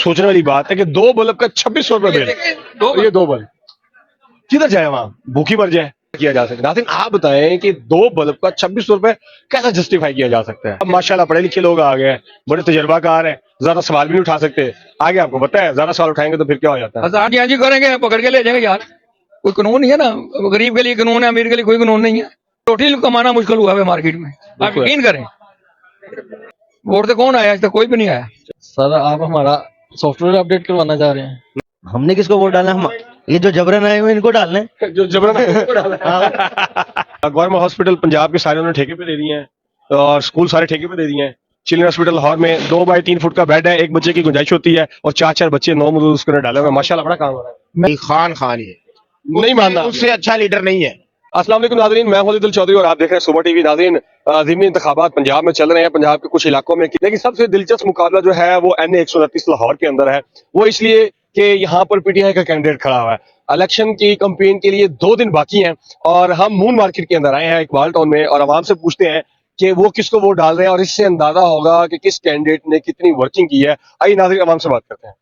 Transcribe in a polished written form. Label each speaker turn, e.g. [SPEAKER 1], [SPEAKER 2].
[SPEAKER 1] सोचने वाली बात है कि 2 बल्ब का 2600 रुपए बिल, और ये 2 बल्ब किधर जाए, वहां भूखी मर जाए किया जा सकता है। नाज़रीन आप बताएं कि 2 बल्ब का 2600 रुपए कैसे जस्टिफाई किया जा सकता है। अब माशाल्लाह पढ़े लिखे लोग आ गए, बड़े तजर्बाकार हैं, ज्यादा सवाल भी नहीं उठा सकते। आगे आपको पता है ज्यादा सवाल उठाएंगे तो फिर क्या हो जाता है।
[SPEAKER 2] आजाद जी करेंगे, पकड़ के ले जाएंगे यार। कोई कानून नहीं है ना, गरीब के लिए कानून है, अमीर के लिए कोई कानून नहीं है। रोटी कमाना मुश्किल हुआ है मार्केट में, आप यकीन करें। वोट से कौन आया, आज तक कोई भी नहीं आया।
[SPEAKER 3] सर आप हमारा सॉफ्टवेयर अपडेट करवाना चाह रहे हैं?
[SPEAKER 4] हमने किसको वोट डाला? हम ये जो जबरन आए हुए इनको डालने,
[SPEAKER 1] जो जबरन गवर्नमेंट हॉस्पिटल पंजाब के सारे उन्होंने ठेके पे दे दिए हैं और स्कूल सारे ठेके पे दे दिए हैं। चिल्ड्रन हॉस्पिटल लाहौर में 2 बाई 3 फुट का बेड है, एक बच्चे की गुंजाइश होती है और 4-4 बच्चे 9 मजदूर उसके अंदर डाले हुए हैं। माशाल्लाह बड़ा काम हो रहा है।
[SPEAKER 5] खान खान ही
[SPEAKER 1] नहीं मानना,
[SPEAKER 5] उससे अच्छा लीडर नहीं है।
[SPEAKER 1] अस्सलाम वालेकुम नाज़रीन, मैं खालिद चौधरी और आप देख रहे हैं सुबह टीवी। नाज़रीन ज़िमनी इंतखाबात पंजाब में चल रहे हैं, पंजाब के कुछ इलाकों में, लेकिन सबसे दिलचस्प मुकाबला जो है वो NA 129 लाहौर के अंदर है। वो इसलिए कि यहाँ पर PTI का कैंडिडेट खड़ा हुआ है। इलेक्शन की कंपेन के लिए 2 दिन बाकी हैं और हम मून मार्केट के अंदर आए हैं इकबाल टाउन में और आवाम से पूछते हैं कि वो किसको वोट डाल रहे हैं और इससे अंदाजा होगा कि किस कैंडिडेट ने कितनी वर्किंग की है। आइए नाज़रीन आवाम से बात करते हैं।